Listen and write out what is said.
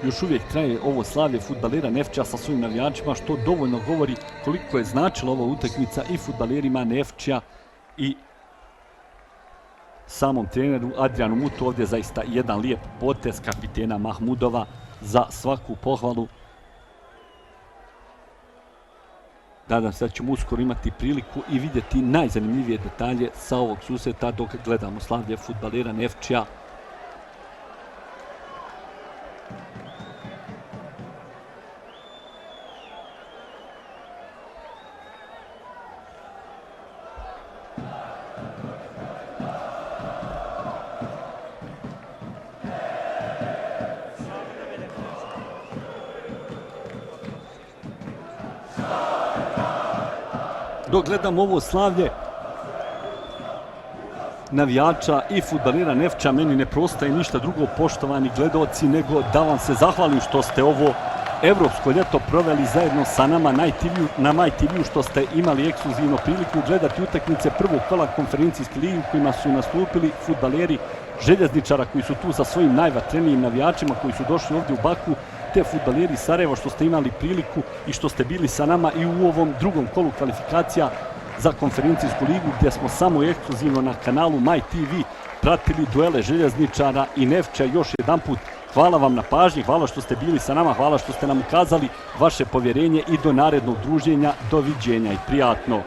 još uvijek traje ovo slavlje fudbalera Nefčija sa svojim navijačima, što dovoljno govori koliko je značila ova utakmica i fudbalerima Nefčija i samom treneru Adrianu Mutu. Ovdje zaista jedan lijep potez kapitena Mahmudova, za svaku pohvalu. Nadam se da ćemo uskoro imati priliku i vidjeti najzanimljivije detalje sa ovog susreta dok gledamo slavlje fudbalera Nefčija. Dok gledam ovo slavlje navijača i fudbalera Nefčija, meni ne preostaje ništa drugo, poštovani gledaoci, nego da vam se zahvalim što ste ovo evropsko ljeto proveli zajedno sa nama na MyTV-u, što ste imali ekskluzivno priliku gledati utakmice prvog kola konferencijske lige u kojima su nastupili fudbaleri Željezničara, koji su tu sa svojim najvatrenijim navijačima koji su došli ovdje u Baku, te fudbaleri Sarajeva, što ste imali priliku i što ste bili sa nama i u ovom drugom kolu kvalifikacija za konferencijsku ligu, gdje smo samo ekskluzivno na kanalu MyTV pratili duele Željezničara i Nefčija. Još jedanput hvala vam na pažnji, hvala što ste bili sa nama, hvala što ste nam ukazali vaše povjerenje i do narednog druženja. Doviđenja i prijatno.